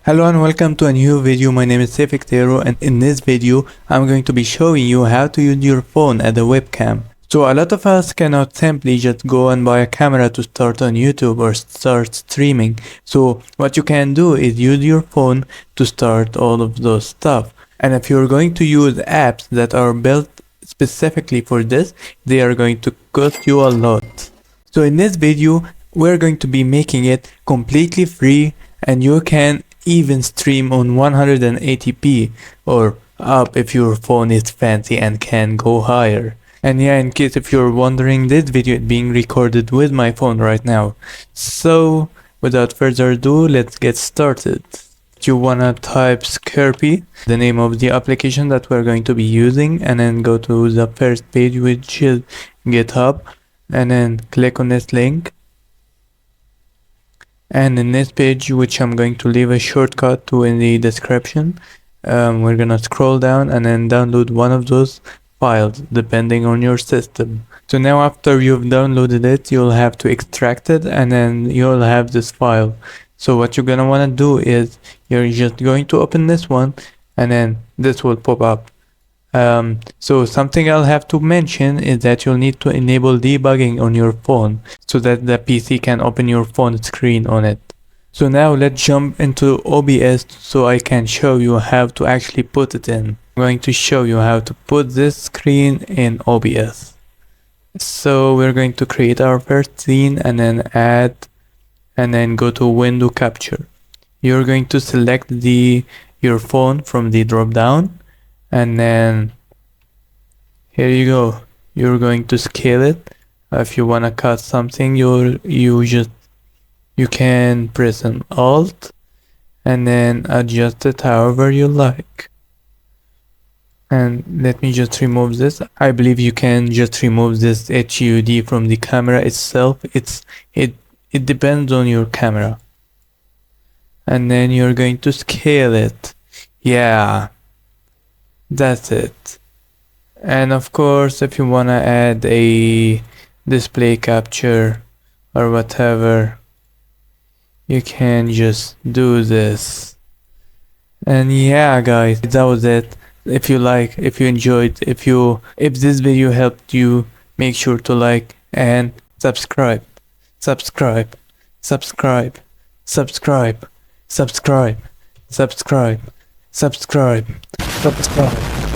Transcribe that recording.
Hello and welcome to a new video. My name is Tero, and in this video I'm going to be showing you how to use your phone as a webcam. So a lot of us cannot simply just go and buy a camera to start on YouTube or start streaming. So what you can do is use your phone to start all of those stuff. And if you're going to use apps that are built specifically for this, they are going to cost you a lot. So in this video we're going to be making it completely free, and you can even stream on 180p or up if your phone is fancy and can go higher. And yeah, in case if you're wondering, this video is being recorded with my phone right now. So without further ado, let's get started. You wanna type Scarpy, the name of the application that we're going to be using, and then go to the first page, which is GitHub, and then click on this link. And in this page, which I'm going to leave a shortcut to in the description, we're gonna scroll down and then download one of those files depending on your system. So now after you've downloaded it, you'll have to extract it, and then you'll have this file. So what you're gonna wanna do is you're just going to open this one, and then this will pop up. So something I'll have to mention is that you'll need to enable debugging on your phone so that the PC can open your phone screen on it. So now let's jump into OBS so I can show you how to actually put it in. I'm going to show you how to put this screen in OBS. So we're going to create our first scene and then add, and then go to window capture. You're going to select your phone from the drop down, and then here you go. You're going to scale it. If you want to cut something, you can press an Alt and then adjust it however you like. And let me just remove this. I believe you can just remove this HUD from the camera itself. It depends on your camera. And then you're going to scale it. Yeah, that's it. And of course, if you want to add a display capture or whatever, you can just do this. And yeah guys, that was it. If you enjoyed, if this video helped you, make sure to like and subscribe. Subscribe. Subscribe. Subscribe. Subscribe. Subscribe. Subscribe. Subscribe.